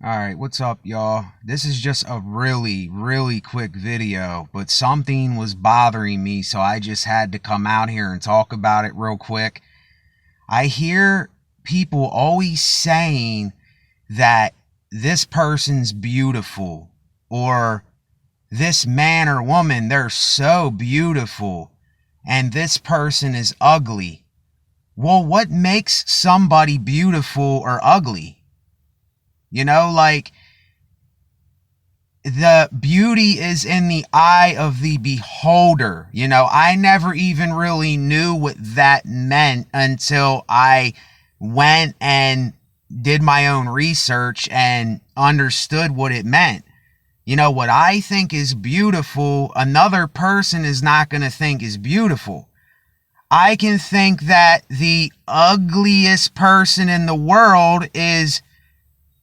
Alright, what's up, y'all? This is just a really quick video, but something was bothering me, so I just had to come out here and talk about it real quick. I hear people always saying that this person's beautiful, or this man or woman, they're so beautiful, and this person is ugly. Well, what makes somebody beautiful or ugly? Like, the beauty is in the eye of the beholder. I never even really knew what that meant until I went and did my own research and understood what it meant. What I think is beautiful, another person is not going to think is beautiful. I can think that the ugliest person in the world is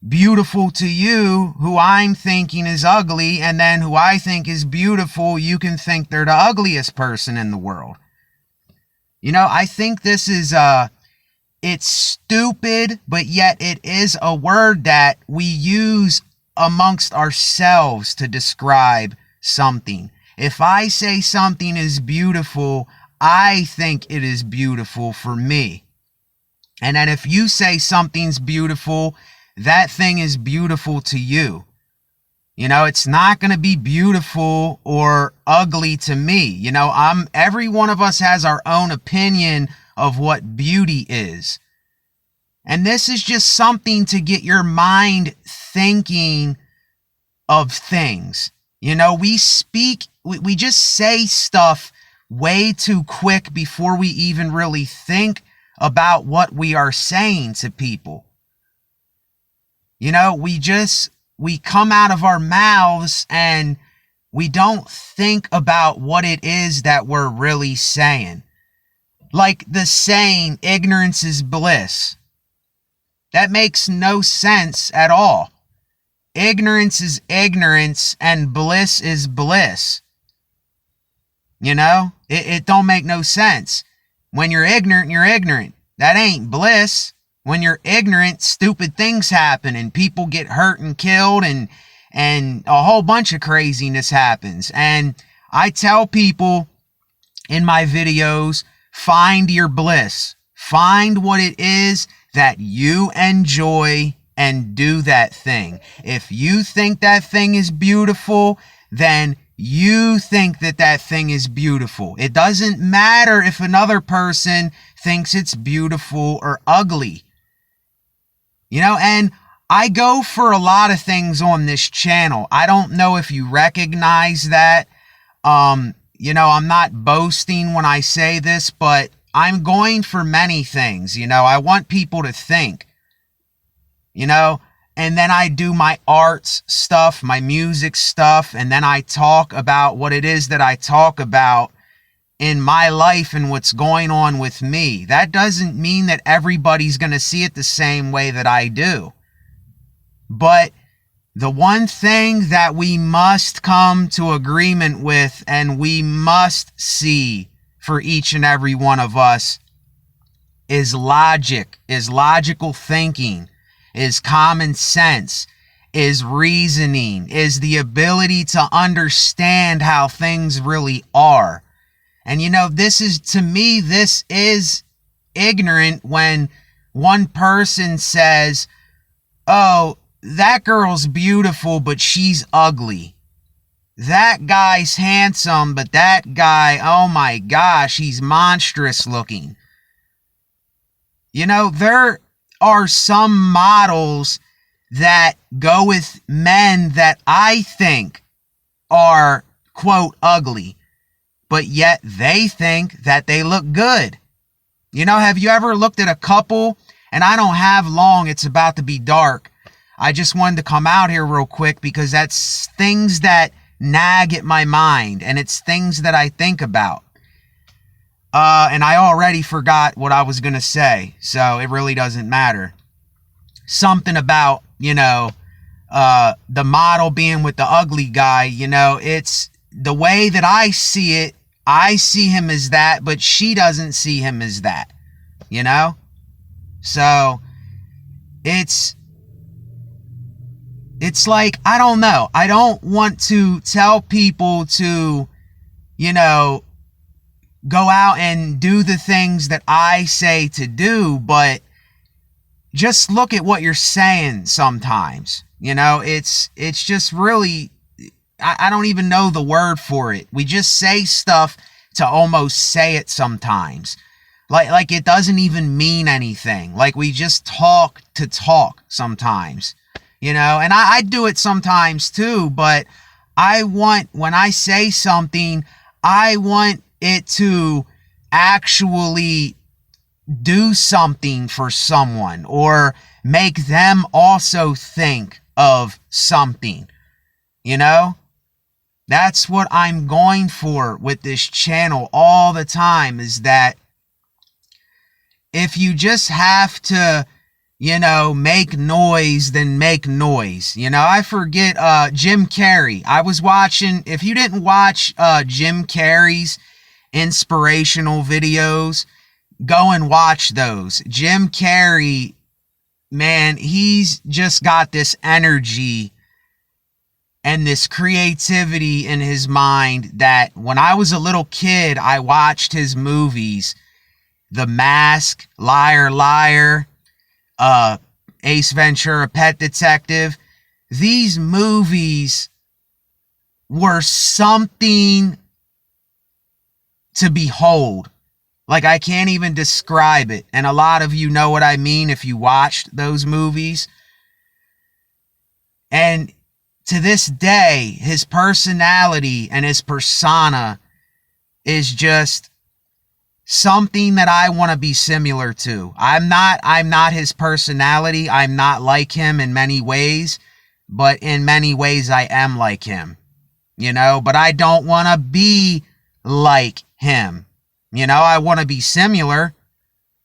beautiful to you, who I'm thinking is ugly, and then who I think is beautiful, you can think they're the ugliest person in the world. I think this is it's stupid, but yet it is a word that we use amongst ourselves to describe something. If I say something is beautiful, I think it is beautiful for me. And then if you say something's beautiful, that thing is beautiful to you. It's not going to be beautiful or ugly to me. Every one of us has our own opinion of what beauty is. And this is just something to get your mind thinking of things. We just say stuff way too quick before we even really think about what we are saying to people. We come out of our mouths and we don't think about what it is that we're really saying. Like the saying, ignorance is bliss. That makes no sense at all. Ignorance is ignorance and bliss is bliss. It don't make no sense. When you're ignorant, you're ignorant. That ain't bliss. When you're ignorant, stupid things happen and people get hurt and killed and a whole bunch of craziness happens. And I tell people in my videos, find your bliss. Find what it is that you enjoy and do that thing. If you think that thing is beautiful, then you think that that thing is beautiful. It doesn't matter if another person thinks it's beautiful or ugly. And I go for a lot of things on this channel. I don't know if you recognize that. I'm not boasting when I say this, but I'm going for many things. I want people to think, and then I do my arts stuff, my music stuff, and then I talk about what it is that I talk about in my life and what's going on with me. That doesn't mean that everybody's going to see it the same way that I do. But the one thing that we must come to agreement with and we must see for each and every one of us is logic, is logical thinking, is common sense, is reasoning, is the ability to understand how things really are. And this is ignorant when one person says, oh, that girl's beautiful, but she's ugly. That guy's handsome, but that guy, oh my gosh, he's monstrous looking. There are some models that go with men that I think are, quote, ugly, but yet they think that they look good. Have you ever looked at a couple? And I don't have long, it's about to be dark. I just wanted to come out here real quick because that's things that nag at my mind, and it's things that I think about. And I already forgot what I was going to say, so it really doesn't matter. Something about, the model being with the ugly guy, it's the way that I see it. I see him as that, but she doesn't see him as that, So it's it's like, I don't know. I don't want to tell people to, you know, go out and do the things that I say to do, but just look at what you're saying sometimes. You know, it's just really, I don't even know the word for it. We just say stuff to almost say it sometimes. Like it doesn't even mean anything. Like we just talk to talk sometimes. You know, and I do it sometimes too, but when I say something, I want it to actually do something for someone or make them also think of something. You know? That's what I'm going for with this channel all the time, is that if you just have to, you know, make noise, then make noise. You know, I forget Jim Carrey. I was watching, if you didn't watch Jim Carrey's inspirational videos, go and watch those. Jim Carrey, man, he's just got this energy and this creativity in his mind that when I was a little kid, I watched his movies. The Mask, Liar Liar, Ace Ventura, Pet Detective. These movies were something to behold. Like, I can't even describe it. And a lot of you know what I mean if you watched those movies. And to this day, his personality and his persona is just something that I want to be similar to. I'm not his personality. I'm not like him in many ways, but in many ways I am like him. You know, but I don't want to be like him. You know, I want to be similar,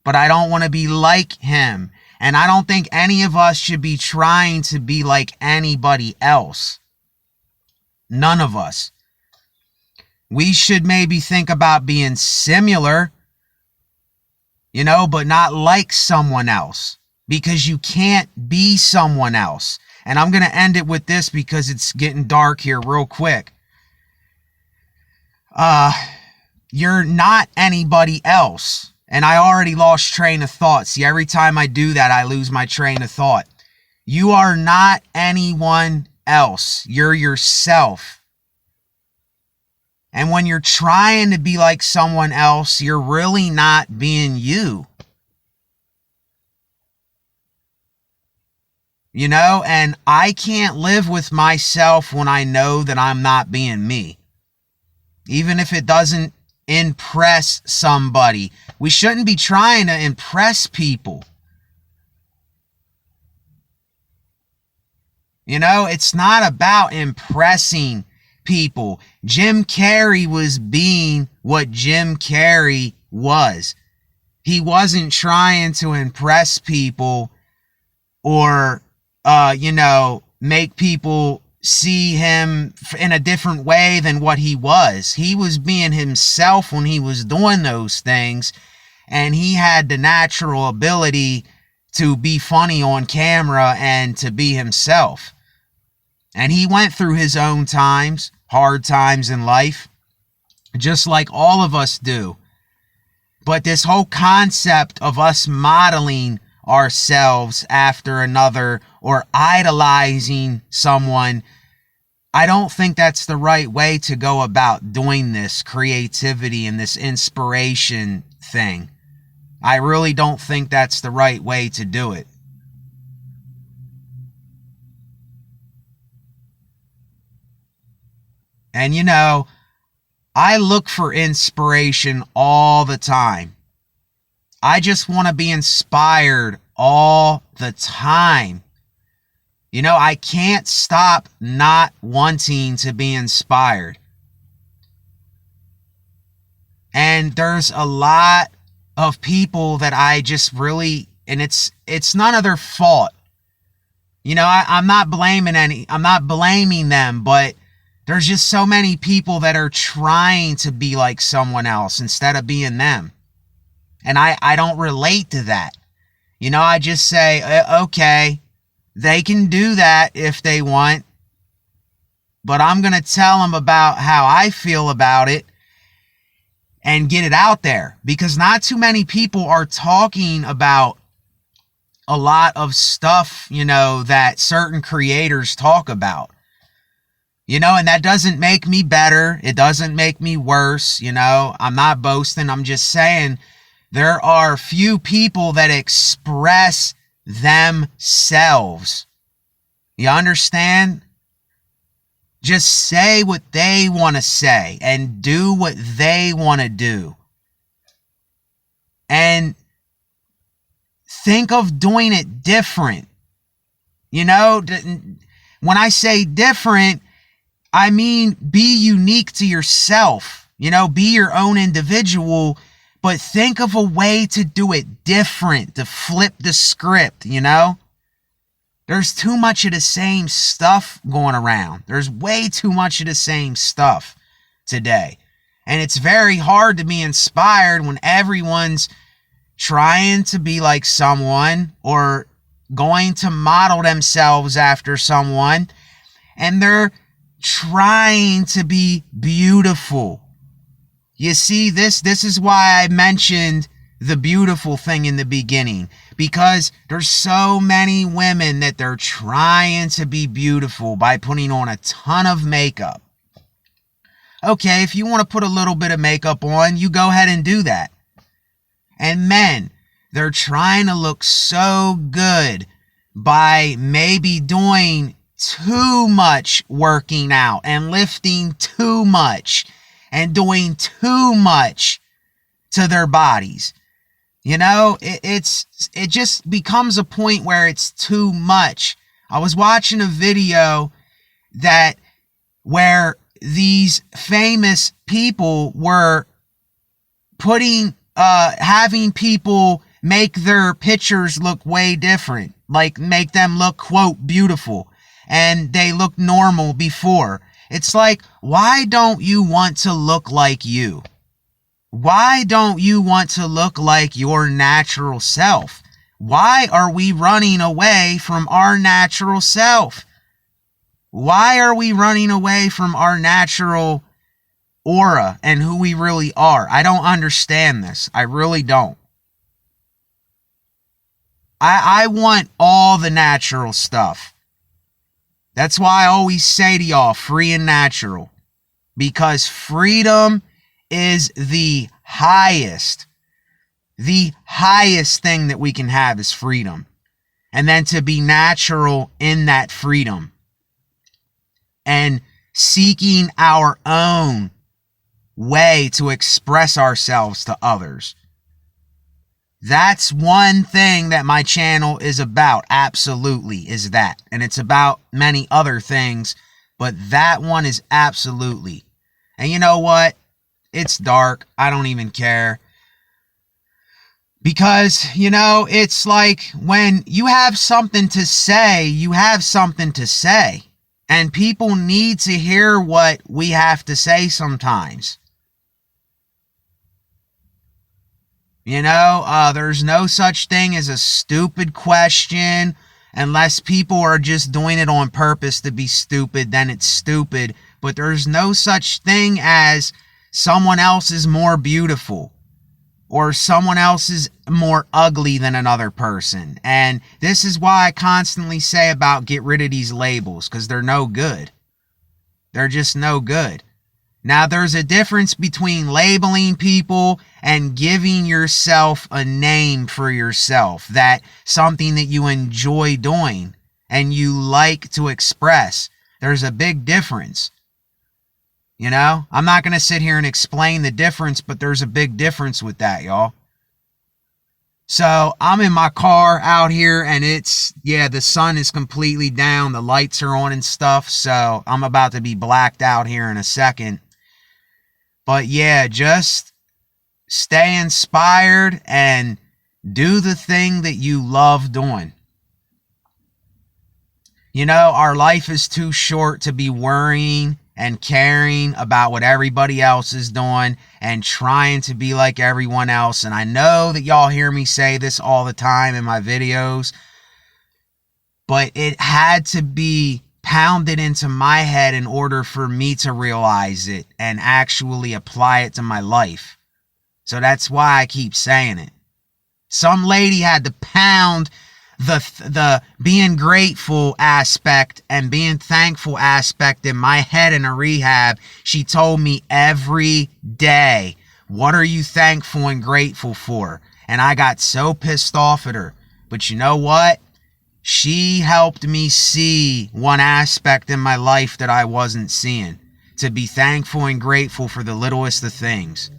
but I don't want to be like him. And I don't think any of us should be trying to be like anybody else. None of us. We should maybe think about being similar, you know, but not like someone else, because you can't be someone else. And I'm going to end it with this because it's getting dark here real quick. You're not anybody else. And I already lost train of thought. See, every time I do that, I lose my train of thought. You are not anyone else. You're yourself. And when you're trying to be like someone else, you're really not being you. You know, and I can't live with myself when I know that I'm not being me. Even if it doesn't impress somebody. We shouldn't be trying to impress people. You know, it's not about impressing people. Jim Carrey was being what Jim Carrey was. He wasn't trying to impress people or, you know, make people see him in a different way than what he was. He was being himself when he was doing those things, and he had the natural ability to be funny on camera and to be himself. And he went through his own times, hard times in life, just like all of us do. But this whole concept of us modeling ourselves after another or idolizing someone, I don't think that's the right way to go about doing this creativity and this inspiration thing. I really don't think that's the right way to do it. And you know, I look for inspiration all the time. I just want to be inspired all the time. You know, I can't stop not wanting to be inspired. And there's a lot of people that I just really, and it's none of their fault. You know, I'm not blaming them, but there's just so many people that are trying to be like someone else instead of being them. And I don't relate to that. You know, I just say, okay, They can do that if they want, but I'm going to tell them about how I feel about it and get it out there, because not too many people are talking about a lot of stuff, that certain creators talk about, and that doesn't make me better. It doesn't make me worse. I'm not boasting. I'm just saying there are few people that express themselves. You understand? Just say what they want to say and do what they want to do. And think of doing it different. When I say different, I mean be unique to yourself. Be your own individual, but think of a way to do it different, to flip the script, There's too much of the same stuff going around. There's way too much of the same stuff today. And it's very hard to be inspired when everyone's trying to be like someone or going to model themselves after someone, and they're trying to be beautiful. You see, this is why I mentioned the beautiful thing in the beginning, because there's so many women that they're trying to be beautiful by putting on a ton of makeup. Okay, if you want to put a little bit of makeup on, you go ahead and do that. And men, they're trying to look so good by maybe doing too much working out and lifting too much and doing too much to their bodies. It just becomes a point where it's too much. I was watching a video where these famous people were having people make their pictures look way different, like make them look, quote, beautiful, and they look normal before. It's like, why don't you want to look like you? Why don't you want to look like your natural self? Why are we running away from our natural self? Why are we running away from our natural aura and who we really are? I don't understand this. I really don't. I want all the natural stuff. That's why I always say to y'all, free and natural. Because freedom is the highest thing that we can have is freedom. And then to be natural in that freedom. And seeking our own way to express ourselves to others. That's one thing that my channel is about, absolutely, is that. And it's about many other things, but that one is absolutely. And you know what? It's dark. I don't even care. Because, it's like when you have something to say, you have something to say. And people need to hear what we have to say sometimes. There's no such thing as a stupid question. Unless people are just doing it on purpose to be stupid, then it's stupid. But there's no such thing as someone else is more beautiful or someone else is more ugly than another person. And this is why I constantly say about get rid of these labels, because they're no good. They're just no good. Now, there's a difference between labeling people and giving yourself a name for yourself, that something that you enjoy doing and you like to express. There's a big difference. I'm not going to sit here and explain the difference, but there's a big difference with that, y'all. So I'm in my car out here and the sun is completely down. The lights are on and stuff. So I'm about to be blacked out here in a second. But yeah, just stay inspired and do the thing that you love doing. Our life is too short to be worrying and caring about what everybody else is doing and trying to be like everyone else. And I know that y'all hear me say this all the time in my videos, but it had to be pounded into my head in order for me to realize it and actually apply it to my life. So that's why I keep saying it. Some lady had to pound the being grateful aspect and being thankful aspect in my head in a rehab. She told me every day, what are you thankful and grateful for? And I got so pissed off at her. But you know what? She helped me see one aspect in my life that I wasn't seeing. To be thankful and grateful for the littlest of things.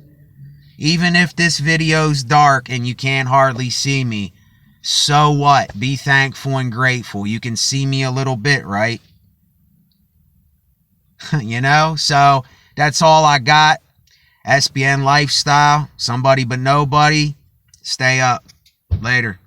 Even if this video's dark and you can't hardly see me, so what? Be thankful and grateful. You can see me a little bit, right? You know? So that's all I got. SBN Lifestyle. Somebody but nobody. Stay up. Later.